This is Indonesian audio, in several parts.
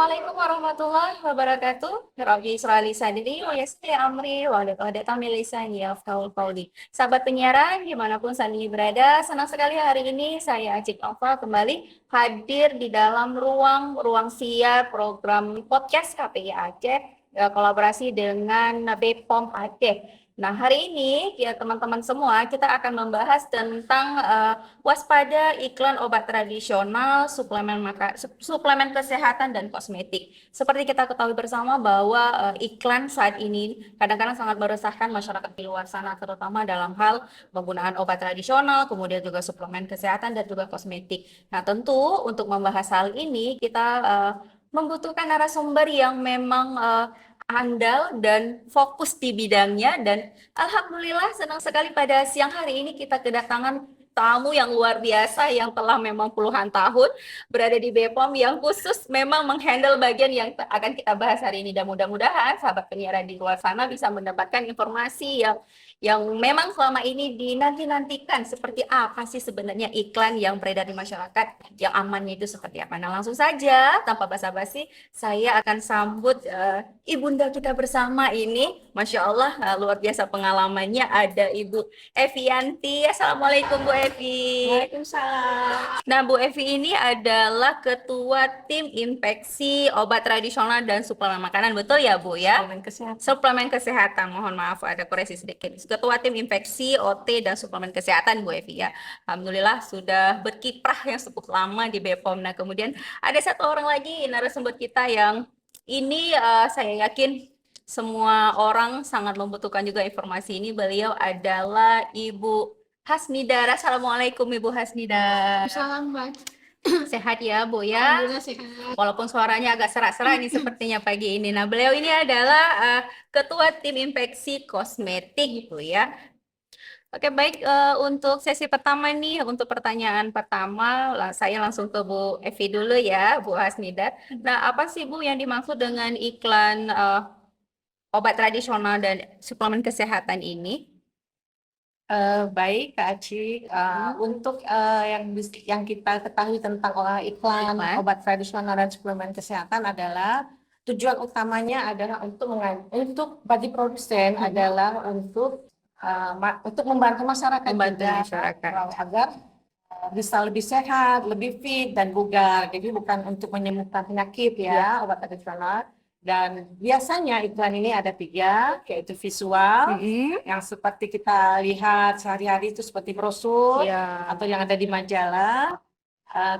Assalamualaikum warahmatullahi wabarakatuh. Rabbi israli sadri wa yassir amri wa uqdatam min lisani yafqahu qawli. Sahabat penyiaran dimanapun saat ini berada, senang sekali hari ini saya Acik Nova kembali hadir di dalam ruang siar program podcast KPI Aceh kolaborasi dengan BPOM Aceh. Nah, hari ini ya teman-teman semua kita akan membahas tentang waspada iklan obat tradisional, suplemen kesehatan dan kosmetik. Seperti kita ketahui bersama bahwa iklan saat ini kadang-kadang sangat meresahkan masyarakat di luar sana, terutama dalam hal penggunaan obat tradisional, kemudian juga suplemen kesehatan dan juga kosmetik. Nah, tentu untuk membahas hal ini kita membutuhkan narasumber yang memang andal dan fokus di bidangnya, dan alhamdulillah senang sekali pada siang hari ini kita kedatangan tamu yang luar biasa yang telah memang puluhan tahun berada di BPOM yang khusus memang menghandle bagian yang akan kita bahas hari ini, dan mudah-mudahan sahabat penyiaran di luar sana bisa mendapatkan informasi yang memang selama ini dinanti-nantikan, seperti apa sih sebenarnya iklan yang beredar di masyarakat, yang amannya itu seperti apa. Nah, langsung saja tanpa basa-basi saya akan sambut ibunda kita bersama ini. Masya Allah, luar biasa pengalamannya. Ada Ibu Evianti. Assalamualaikum Bu Evi. Waalaikumsalam. Nah, Bu Evi ini adalah Ketua Tim Infeksi Obat Tradisional dan Suplemen Makanan. Betul ya Bu ya? Suplemen kesehatan. Suplemen Kesehatan. Mohon maaf ada koreksi sedikit. Ketua Tim Infeksi, OT, dan Suplemen Kesehatan Bu Evi ya. Alhamdulillah sudah berkiprah yang cukup lama di BPOM. Nah, kemudian ada satu orang lagi narasumber kita yang ini saya yakin semua orang sangat membutuhkan juga informasi ini. Beliau adalah Ibu Hasnidar. Assalamualaikum Ibu Hasnidar. Salam, Mbak. Sehat ya Bu ya? Alhamdulillah sehat. Walaupun suaranya agak serak-serak ini sepertinya pagi ini. Nah, beliau ini adalah Ketua Tim Infeksi Kosmetik Bu ya. Oke, baik, untuk sesi pertama nih, untuk pertanyaan pertama, saya langsung ke Bu Evi dulu ya, Bu Hasnidar. Nah, apa sih Bu yang dimaksud dengan iklan obat tradisional dan suplemen kesehatan ini? Baik, Kak Aci. Untuk yang kita ketahui tentang iklan Iklan. obat tradisional dan suplemen kesehatan adalah tujuan utamanya adalah untuk bagi produsen adalah untuk membantu masyarakat Membantu juga masyarakat. agar bisa lebih sehat, lebih fit dan bugar. Jadi bukan untuk menyembuhkan penyakit ya, obat tradisional. Dan biasanya iklan ini ada 3, yaitu visual, yang seperti kita lihat sehari-hari itu seperti brosur Iya. atau yang ada di majalah.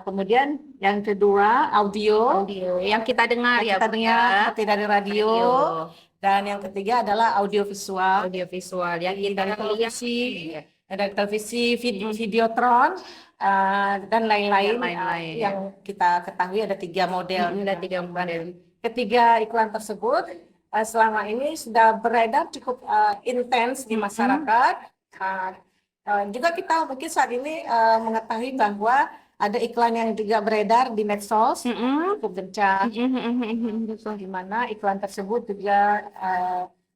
Kemudian yang kedua audio, Audio yang kita dengar ya, kita Bu, dengar ya. seperti dari radio. Dan yang ketiga adalah audiovisual. Audiovisual yang kita Dari lihat. televisi, Iya. dari televisi, videotron, dan lain-lain. Lain-lain. Yang kita ketahui ada 3 model. Ada 3 model. Ketiga iklan tersebut selama ini sudah beredar cukup intens di masyarakat. Juga kita mungkin saat ini mengetahui bahwa ada iklan yang juga beredar di medsos, cukup gencar, di mana iklan tersebut juga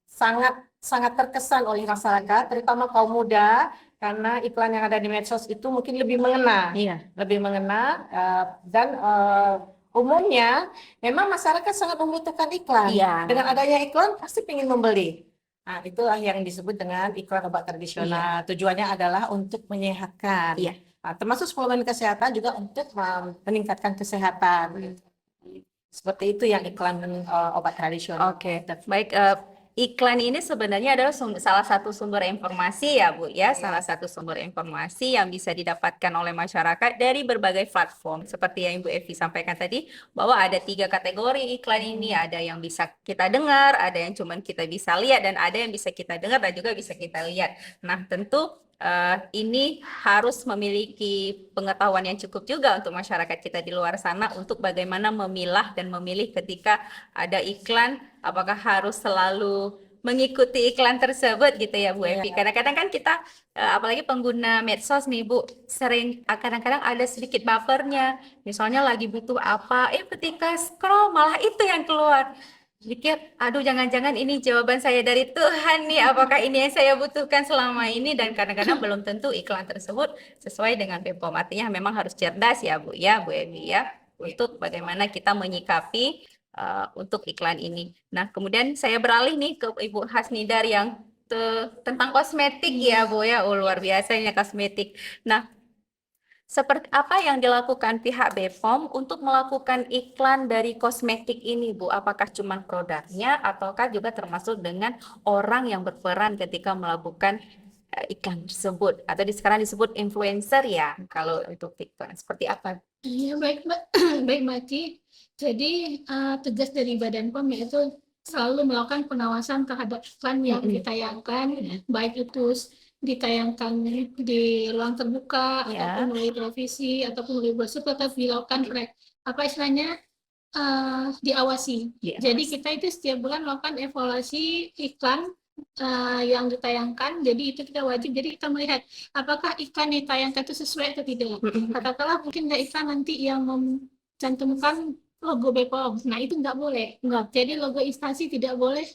sangat sangat terkesan oleh masyarakat, terutama kaum muda, karena iklan yang ada di medsos itu mungkin lebih mengena, dan umumnya memang masyarakat sangat membutuhkan iklan. Iya. Dengan adanya iklan pasti ingin membeli. Nah, itulah yang disebut dengan iklan obat tradisional. Tujuannya adalah untuk menyehatkan. Iya. Nah, termasuk suplemen kesehatan juga untuk meningkatkan kesehatan. Seperti itu yang iklan obat tradisional. Oke, baik. Iklan ini sebenarnya adalah salah satu sumber informasi ya Bu ya, salah satu sumber informasi yang bisa didapatkan oleh masyarakat dari berbagai platform. Seperti yang Ibu Evi sampaikan tadi, bahwa ada 3 kategori iklan ini, ada yang bisa kita dengar, ada yang cuma kita bisa lihat, dan ada yang bisa kita dengar dan juga bisa kita lihat. Nah, tentu ini harus memiliki pengetahuan yang cukup juga untuk masyarakat kita di luar sana untuk bagaimana memilah dan memilih ketika ada iklan, apakah harus selalu mengikuti iklan tersebut gitu ya Bu Evi. Kadang-kadang kan kita apalagi pengguna medsos nih Bu, sering kadang-kadang ada sedikit bapernya. Misalnya lagi butuh apa, ketika scroll malah itu yang keluar. Pikir, aduh jangan-jangan ini jawaban saya dari Tuhan nih, apakah ini yang saya butuhkan selama ini, dan kadang-kadang belum tentu iklan tersebut sesuai dengan BPOM. Artinya memang harus cerdas ya Bu Evi ya, untuk bagaimana kita menyikapi untuk iklan ini. Nah, kemudian saya beralih nih ke Ibu Hasnidar yang tentang kosmetik ya, Bu ya. Oh, luar biasanya kosmetik. Nah, seperti apa yang dilakukan pihak BPOM untuk melakukan iklan dari kosmetik ini, Bu? Apakah cuma produknya ataukah juga termasuk dengan orang yang berperan ketika melakukan iklan tersebut? Atau sekarang disebut influencer ya, kalau untuk iklan. Seperti apa? Iya, baik, Mbak. Baik, Mbak Ci. Jadi, tugas dari Badan POM yaitu selalu melakukan pengawasan terhadap iklan yang ditayangkan, baik itu ditayangkan di ruang terbuka, Ya. ataupun melalui televisi, ataupun melalui brosur, tetap dilakukan apa istilahnya, diawasi. Diawasi. Jadi kita itu setiap bulan melakukan evaluasi iklan yang ditayangkan, jadi itu kita wajib, jadi kita melihat apakah iklan yang ditayangkan itu sesuai atau tidak. Katakanlah mungkin ada iklan nanti yang mencantumkan logo BPOM, nah itu nggak boleh. Jadi logo instansi tidak boleh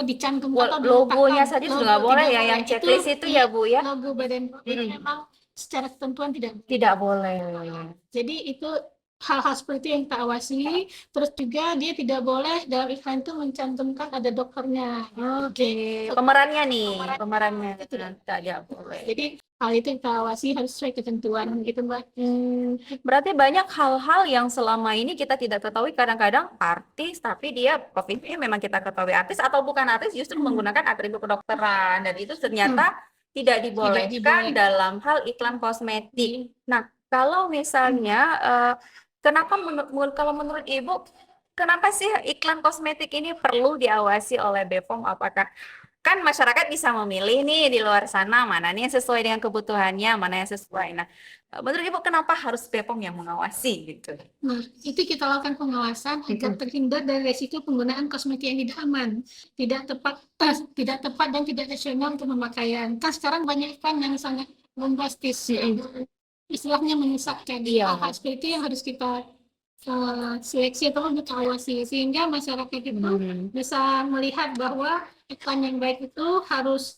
dicantumkan atau Logonya diletakkan. saja sudah Logo nggak boleh tidak ya, yang checklist itu ya, Bu ya? Logo Badan POM itu memang secara ketentuan tidak boleh. Tidak boleh. Jadi itu hal-hal seperti itu yang kita awasi. Terus juga dia tidak boleh dalam iklan itu mencantumkan ada dokternya. Oke, pemerannya nih, Pemeran. pemerannya Itu tidak boleh. Jadi hal itu kita awasi harus sesuai ketentuan gitu, Mbak. Berarti banyak hal-hal yang selama ini kita tidak ketahui, kadang-kadang artis tapi dia profesinya memang kita ketahui artis atau bukan artis justru menggunakan atribut kedokteran dan itu ternyata tidak dibolehkan dalam hal iklan kosmetik. Nah, kalau misalnya kenapa kalau menurut Ibu kenapa sih iklan kosmetik ini perlu diawasi oleh BPOM? Apakah kan masyarakat bisa memilih nih di luar sana mana nih yang sesuai dengan kebutuhannya, mana yang sesuai. Nah, menurut Ibu kenapa harus BPOM yang mengawasi gitu? Nah, itu kita lakukan pengawasan agar terhindar dari resiko penggunaan kosmetik yang tidak aman, tidak tepat dan tidak rasional untuk pemakaian. Kan sekarang banyak iklan yang sangat bombastis, istilahnya menyesatkan. Hal seperti itu yang harus kita seleksi atau kita awasi sehingga masyarakat itu bisa melihat bahwa iklan yang baik itu harus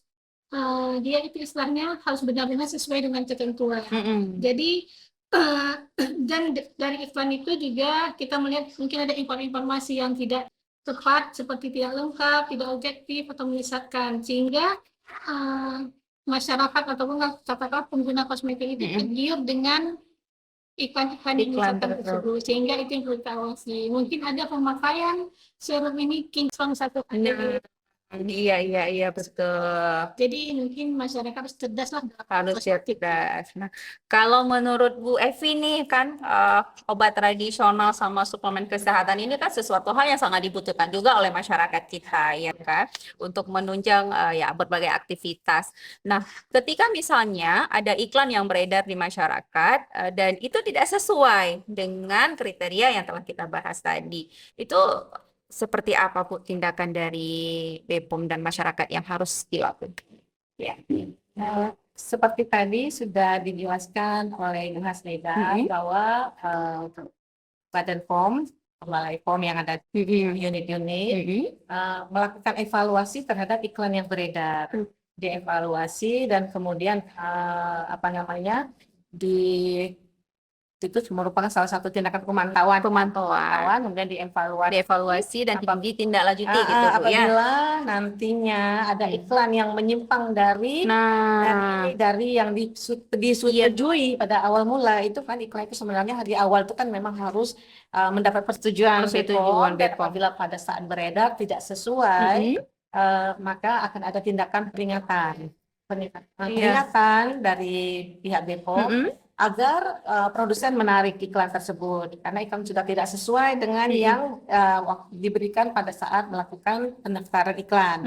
dia itu istilahnya harus benar-benar sesuai dengan ketentuan. Jadi dan dari iklan itu juga kita melihat mungkin ada informasi yang tidak tepat seperti tidak lengkap, tidak objektif atau menyesatkan sehingga masyarakat ataupun katakanlah pengguna kosmetik itu tergiur dengan iklan-iklan yang menyesatkan tersebut sehingga itu yang perlu kita awasi. Mungkin ada pemakaian serum ini kinclong satu kali. Iya betul. Jadi mungkin masyarakat harus cerdas lah. Harus cerdas. Nah, kalau menurut Bu Evi nih kan obat tradisional sama suplemen kesehatan ini kan sesuatu hal yang sangat dibutuhkan juga oleh masyarakat kita ya kan untuk menunjang ya berbagai aktivitas. Nah, ketika misalnya ada iklan yang beredar di masyarakat dan itu tidak sesuai dengan kriteria yang telah kita bahas tadi, itu seperti apa Bu tindakan dari BPOM dan masyarakat yang harus dilakukan? Ya. Seperti tadi sudah dijelaskan oleh Ibu Hasnidar bahwa Badan POM, Balai POM yang ada di unit-unit melakukan evaluasi terhadap iklan yang beredar, dievaluasi dan kemudian itu merupakan salah satu tindakan pemantauan, kemudian dievaluasi dan ditindaklanjuti gitu Bu ya. Apabila nantinya ada iklan yang menyimpang dari yang disetujui pada awal mula, itu kan iklan itu sebenarnya di awal itu kan memang harus mendapat persetujuan BPOM, dan apabila pada saat beredar tidak sesuai maka akan ada tindakan peringatan dari pihak BPOM agar produsen menarik iklan tersebut karena iklan sudah tidak sesuai dengan yang diberikan pada saat melakukan pendaftaran iklan.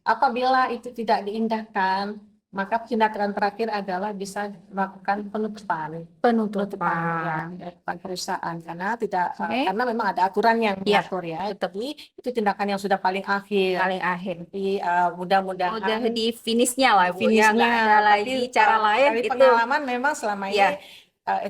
Apabila itu tidak diindahkan, maka tindakan terakhir adalah bisa melakukan penutupan perusahaan karena karena memang ada aturan yang mengatur tapi itu tindakan yang sudah paling akhir. Jadi mudah-mudahan udah di finishnya lah Bu, finishnya ada lagi cara lain dari itu. pengalaman memang selama ini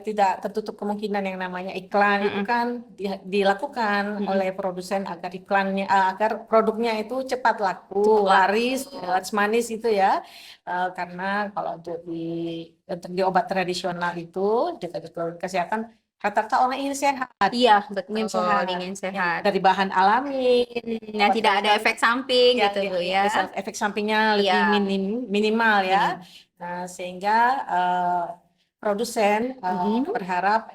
tidak tertutup kemungkinan yang namanya iklan itu kan dilakukan oleh produsen agar iklannya agar produknya itu cepat laku, laris, manis itu ya. Karena kalau untuk di obat tradisional itu di kesehatan Kata-kata orang ingin sehat, Iya, ingin betul, sehat, ingin yang sehat. dari bahan alami, Yang tidak ada efek samping ya, gitu Bu yang ya. bisa efek sampingnya lebih Iya. minimal ya. Minim. Nah, sehingga produsen berharap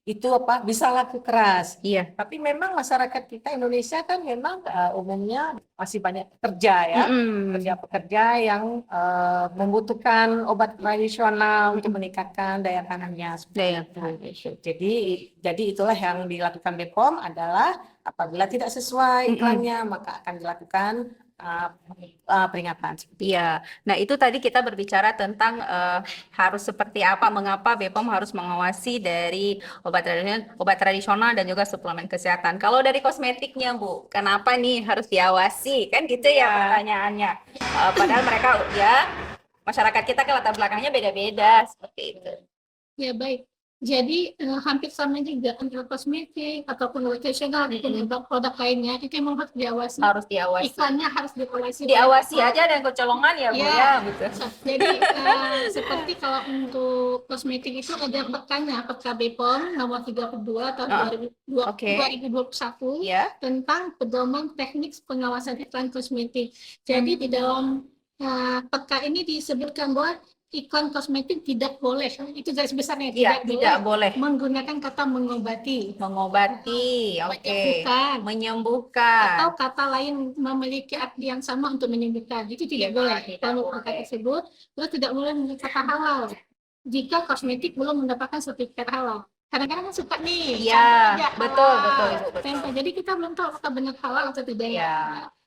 itu bisa laku keras. Iya. Tapi memang masyarakat kita Indonesia kan memang umumnya masih banyak pekerja ya, pekerja-pekerja yang membutuhkan obat tradisional untuk meningkatkan daya tahannya. Daya Itu. Jadi itulah yang dilakukan BPOM adalah apabila tidak sesuai iklannya maka akan dilakukan peringatan. Iya. Nah, itu tadi kita berbicara tentang harus seperti apa, mengapa BPOM harus mengawasi dari obat tradisional dan juga suplemen kesehatan. Kalau dari kosmetiknya, Bu, kenapa nih harus diawasi? Kan gitu ya pertanyaannya. Padahal mereka ya masyarakat kita kan latar belakangnya beda-beda seperti itu. Ya baik. Jadi hampir sama juga antara kosmetik ataupun nutrisional ataupun produk lainnya itu memang harus diawasi. Harus diawasi. Iklannya harus diawasi. Diawasi aja dan kecolongan ya Bu ya, gitu. Jadi seperti kalau untuk kosmetik itu ada petanya, peta BPOM nomor 32 tahun 2021 tentang pedoman teknik pengawasan iklan kosmetik. Jadi di dalam peta ini disebutkan bahwa iklan kosmetik tidak boleh, itu garis besarnya, tidak boleh menggunakan kata mengobati, menyembuhkan, atau kata lain memiliki arti yang sama untuk menyembuhkan, itu tidak boleh. Kalau kata tersebut, lo tidak boleh menggunakan kata halal jika kosmetik belum mendapatkan sertifikat halal. Kadang-kadang kan suka nih, betul. Jadi kita belum tahu apakah benar halal atau tidak.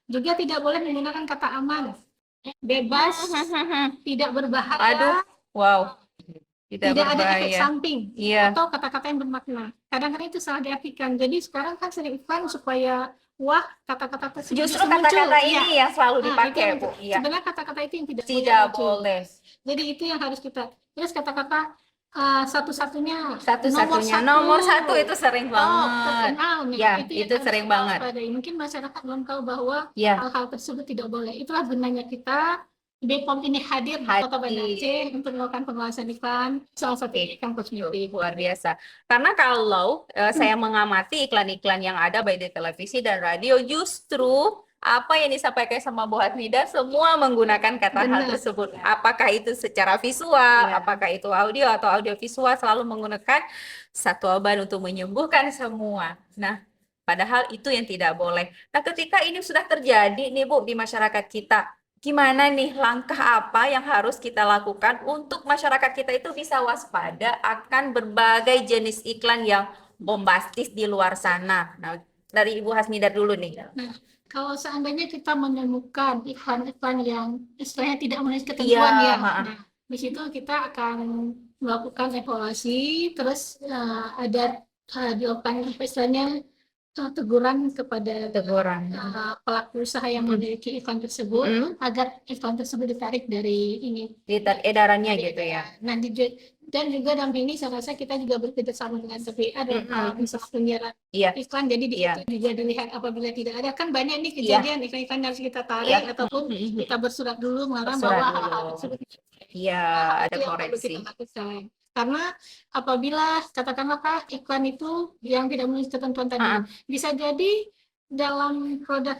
Juga tidak boleh menggunakan kata aman, bebas, tidak berbahaya, tidak ada efek samping, atau kata-kata yang bermakna. Kadang-kadang itu salah diartikan. Jadi sekarang kan sering iklan supaya kata-kata tersebut justru kata-kata ini yang selalu dipakai, Bu. Sebenarnya kata-kata itu yang tidak boleh. Jadi itu yang harus kita. Terus kata-kata satu-satunya nomor satu itu sering banget. Itu sering banget. Mungkin masyarakat belum tahu bahwa hal-hal tersebut tidak boleh. Itulah gunanya kita BPOM ini hadir di Kota Banda Aceh untuk melakukan pengawasan iklan, salah satu iklan kosmetik. Luar biasa. Karena kalau saya mengamati iklan-iklan yang ada baik di televisi dan radio, justru apa yang disampaikan sama Bu Hasnida semua menggunakan kata hal tersebut. Apakah itu secara visual, apakah itu audio atau audio visual, selalu menggunakan satu obat untuk menyembuhkan semua. Nah, padahal itu yang tidak boleh. Nah, ketika ini sudah terjadi nih Bu di masyarakat kita, gimana nih langkah apa yang harus kita lakukan untuk masyarakat kita itu bisa waspada akan berbagai jenis iklan yang bombastis di luar sana? Nah, dari Ibu Hasnida dulu nih. Nah, kalau seandainya kita menemukan iklan-iklan yang istilahnya tidak memenuhi ketentuan nah, di situ kita akan melakukan evaluasi, terus ada dilakukan istilahnya teguran kepada pelaku usaha yang memiliki iklan tersebut agar iklan tersebut ditarik dari edarannya gitu ya. Nah, dan juga dalam ini saya rasa kita juga bekerja sama dengan TPA dan misalnya penyiaran iklan, jadi juga dilihat apabila tidak ada, kan banyak nih kejadian iklan-iklan harus kita tarik ataupun kita bersurat dulu melarang bahwa hal-hal tersebut ada koreksi. Karena apabila katakanlah iklan itu yang tidak memenuhi ketentuan tadi, bisa jadi dalam produk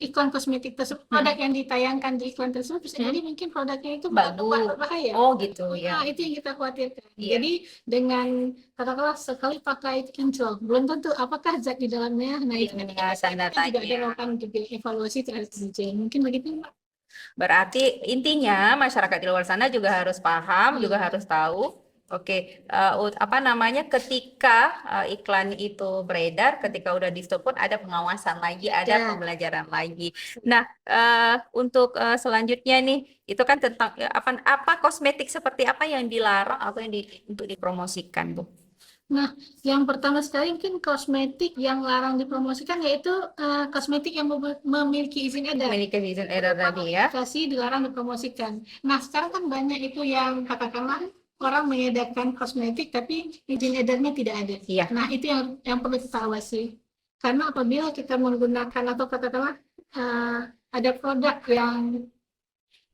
iklan kosmetik tersebut, produk yang ditayangkan di iklan tersebut bisa jadi mungkin produknya itu berbahaya. Oh gitu ya. Nah, itu yang kita khawatirkan. Jadi dengan katakanlah sekali pakai kinclong, belum tentu apakah zat di dalamnya. Nah, itu tanda tanya. Juga dilakukan juga evaluasi terhadap mungkin begitu, Mbak. Berarti intinya masyarakat di luar sana juga harus paham, juga harus tahu. Ketika iklan itu beredar, ketika udah di stop pun ada pengawasan lagi, ada pembelajaran lagi. Nah, untuk selanjutnya nih, itu kan tentang apa kosmetik seperti apa yang dilarang atau yang untuk dipromosikan, Bu? Nah, yang pertama sekali mungkin kosmetik yang larang dipromosikan yaitu kosmetik yang memiliki izin edar. Memiliki izin edar tadi ya. Kasih dilarang dipromosikan. Nah, sekarang kan banyak itu yang katakanlah orang mengedarkan kosmetik tapi izin edarnya tidak ada. Nah, itu yang perlu kita awasi. Karena apabila kita menggunakan atau katakanlah ada produk yang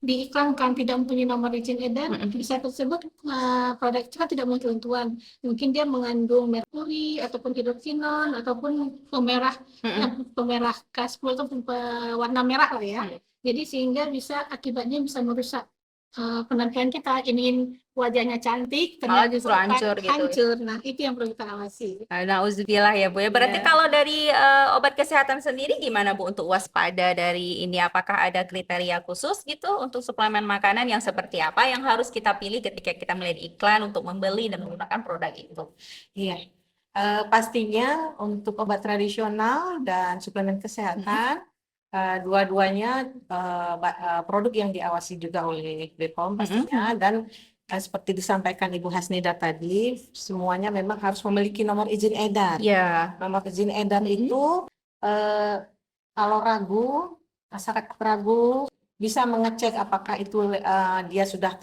diiklankan tidak mempunyai nomor izin edar, bisa tersebut produk itu kan tidak memiliki ketentuan. Mungkin dia mengandung merkuri ataupun hidrokinon ataupun pemerah K10 itu warna merah lah ya. Jadi sehingga akibatnya bisa merusak penampilan kita. Ingin wajahnya cantik, Malah ternyata justru hancur gitu. hancur. Nah, itu yang perlu kita awasi. Nauzubillah ya Bu ya. Berarti Ya. kalau dari obat kesehatan sendiri gimana Bu untuk waspada dari ini? Apakah ada kriteria khusus gitu untuk suplemen makanan yang seperti apa yang harus kita pilih ketika kita melihat iklan untuk membeli dan menggunakan produk itu? Iya. Pastinya untuk obat tradisional dan suplemen kesehatan, dua-duanya produk yang diawasi juga oleh BPOM pastinya, dan seperti disampaikan Ibu Hasnida tadi, semuanya memang harus memiliki nomor izin edar. Ya. Nomor izin edar itu kalau ragu, masyarakat ragu, bisa mengecek apakah itu dia sudah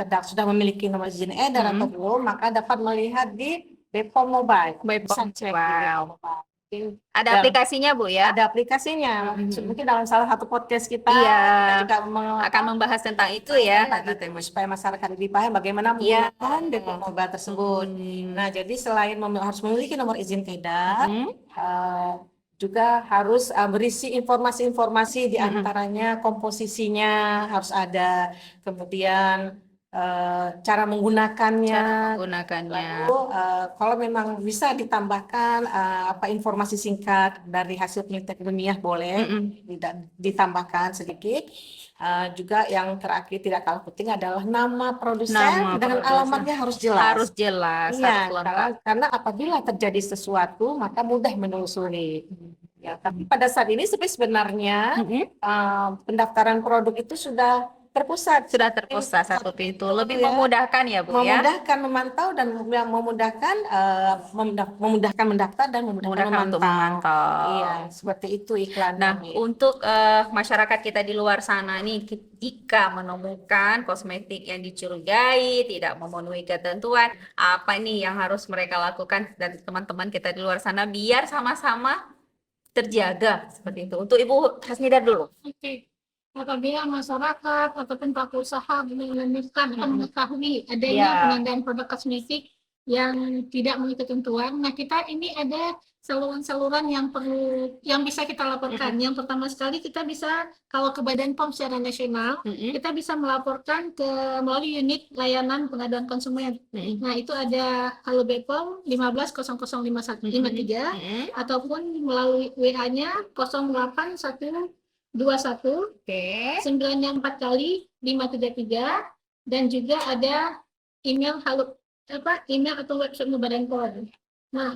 memiliki nomor izin edar atau belum, maka dapat melihat di BPOM Mobile. Bisa BPOM. cek di Wow. BPOM Mobile. Ada aplikasinya Bu ya? Ada aplikasinya. Mungkin dalam salah satu podcast kita, Iya. kita juga Akan membahas tentang itu ya. supaya masyarakat lebih paham bagaimana menggunakan BPOM Mobile tersebut. Nah, jadi selain harus memiliki nomor izin edar, juga harus berisi informasi-informasi, di antaranya komposisinya harus ada, kemudian cara menggunakannya. Lalu kalau memang bisa ditambahkan informasi singkat dari hasil penelitian ilmiah boleh ditambahkan sedikit. Juga yang terakhir tidak kalah penting adalah nama produsen dan alamatnya harus jelas. Harus jelas, Iya, harus lengkap. karena apabila terjadi sesuatu maka mudah menelusuri. Ya, tapi pada saat ini sebenarnya pendaftaran produk itu sudah terpusat. Sudah terpusat satu pintu, lebih Ya. memudahkan ya Bu ya. Memudahkan memantau dan memudahkan mendaftar dan memudahkan Untuk memantau. Iya, seperti itu iklan. Nah, untuk masyarakat kita di luar sana nih, jika menemukan kosmetik yang dicurigai tidak memenuhi ketentuan, apa nih yang harus mereka lakukan dan teman-teman kita di luar sana biar sama-sama terjaga seperti itu. Untuk Ibu Hasnida dulu. Oke. Apabila masyarakat ataupun pelaku usaha menemukan atau mengetahui adanya pengadaan produk kosmetik yang tidak memiliki ketentuan, nah kita ini ada saluran-saluran yang bisa kita laporkan. Yang pertama sekali kita bisa, kalau ke Badan POM secara nasional, kita bisa melaporkan melalui unit layanan pengaduan konsumen. Nah, itu ada Halo BPOM 15005153 ataupun melalui WA-nya 081 21 9 4 kali 533, dan juga ada email email atau website Badan POM. Nah,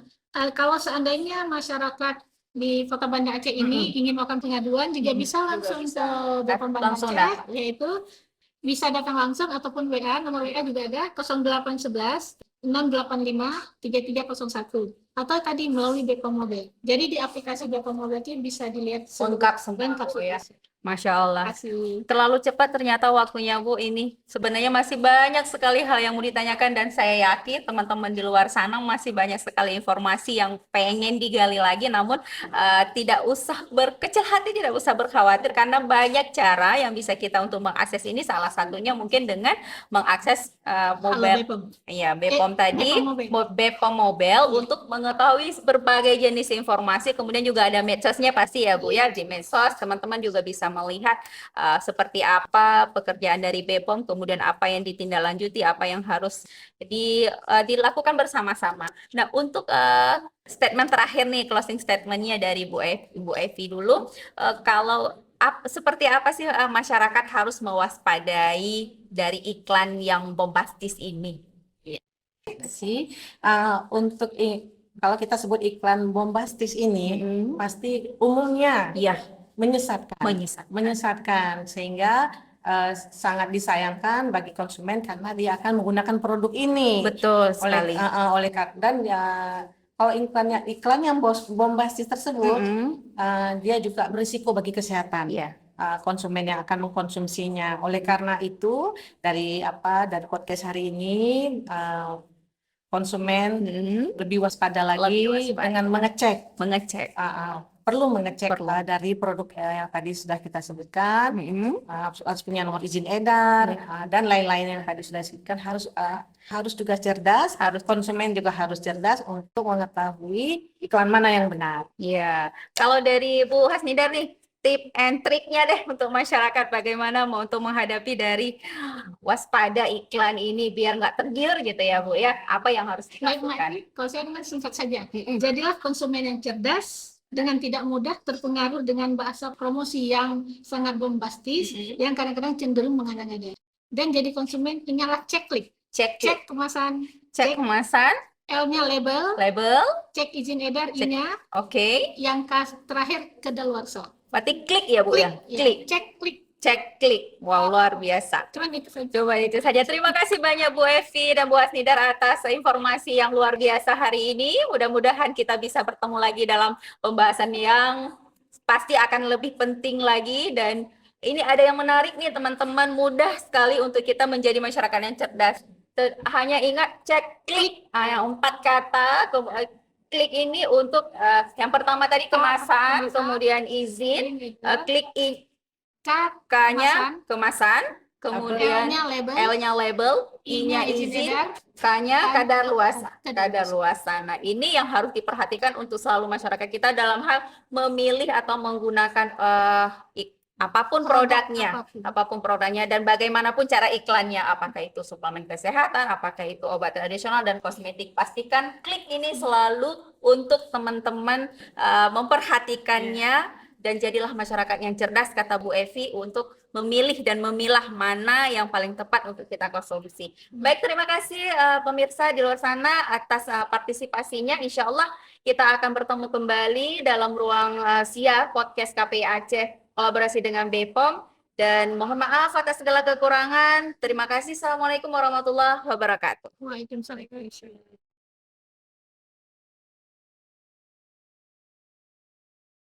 kalau seandainya masyarakat di Kota Banda Aceh ini ingin melakukan pengaduan, juga bisa langsung ke BPOM Banda Aceh, yaitu bisa datang langsung ataupun WA, nomor WA juga ada 0811 685 3301, atau tadi melalui BPOM Mobile. Jadi di aplikasi BPOM Mobile itu bisa dilihat lengkap ya. Masya Allah. Kasih. Terlalu cepat ternyata waktunya Bu ini. Sebenarnya masih banyak sekali hal yang mau ditanyakan dan saya yakin teman-teman di luar sana masih banyak sekali informasi yang pengen digali lagi, namun tidak usah berkecil hati, tidak usah berkhawatir karena banyak cara yang bisa kita untuk mengakses ini. Salah satunya mungkin dengan mengakses mobile. Iya, BPOM tadi, BPOM Mobile untuk mengetahui berbagai jenis informasi. Kemudian juga ada medsosnya pasti ya Bu ya, di medsos teman-teman juga bisa melihat seperti apa pekerjaan dari BPOM, kemudian apa yang ditindaklanjuti, apa yang harus dilakukan bersama-sama. Nah, untuk statement terakhir nih, closing statementnya dari Bu Evi dulu, kalau seperti apa sih masyarakat harus mewaspadai dari iklan yang bombastis ini? Untuk kalau kita sebut iklan bombastis ini, pasti umumnya menyesatkan, sehingga sangat disayangkan bagi konsumen karena dia akan menggunakan produk ini. Betul sekali. Dan kalau iklan yang bombastis tersebut, dia juga berisiko bagi kesehatan. Konsumen yang akan mengkonsumsinya. Oleh karena itu, dari podcast hari ini, konsumen lebih waspada lagi dengan mengecek perlu mengecek Perlu. dari produk yang tadi sudah kita sebutkan, Mm-mm. harus punya nomor izin edar, dan lain-lain yang tadi sudah disebutkan, harus juga cerdas, konsumen juga harus cerdas untuk mengetahui iklan mana yang benar. Ya, kalau dari Bu Hasnidar nih, tip and triknya deh untuk masyarakat bagaimana mau untuk menghadapi dari waspada iklan ini biar nggak tergiur gitu ya Bu ya. Apa yang harus Baik, dilakukan? kalau saya dengar singkat saja. Jadilah konsumen yang cerdas dengan tidak mudah terpengaruh dengan bahasa promosi yang sangat bombastis, yang kadang-kadang cenderung mengada-ngada. Dan jadi konsumen ingatlah cek klik, Cek cek kemasan, cek kemasan, L-nya label, label, cek izin edar, Cek. I-nya, oke. yang terakhir kedaluarsa. Berarti klik ya Bu ya? Klik, ya, Klik, cek klik. cek klik. Wow, luar biasa. Cuman itu saja. Coba itu saja. Terima kasih banyak Bu Evi dan Bu Hasnidar atas informasi yang luar biasa hari ini. Mudah-mudahan kita bisa bertemu lagi dalam pembahasan yang pasti akan lebih penting lagi. Dan ini ada yang menarik nih teman-teman. Mudah sekali untuk kita menjadi masyarakat yang cerdas. Hanya ingat cek klik. Yang 4 kata. Klik ini untuk yang pertama tadi kemasan, kemudian izin, klik K-nya kemasan, kemudian L-nya label, L-nya label, I-nya izin, edar, K-nya kadar luas. kadar Luasa. Nah, ini yang harus diperhatikan untuk selalu masyarakat kita dalam hal memilih atau menggunakan apapun produknya, apapun produknya dan bagaimanapun cara iklannya, apakah itu suplemen kesehatan, apakah itu obat tradisional dan kosmetik. Pastikan klik ini selalu untuk teman-teman memperhatikannya. Dan jadilah masyarakat yang cerdas, kata Bu Evi, untuk memilih dan memilah mana yang paling tepat untuk kita konsumsi. Baik, terima kasih pemirsa di luar sana atas partisipasinya. Insya Allah kita akan bertemu kembali dalam ruang SIA Podcast KPI Aceh kolaborasi dengan BPOM. Dan mohon maaf atas segala kekurangan. Terima kasih. Assalamualaikum warahmatullahi wabarakatuh. Waalaikumsalam.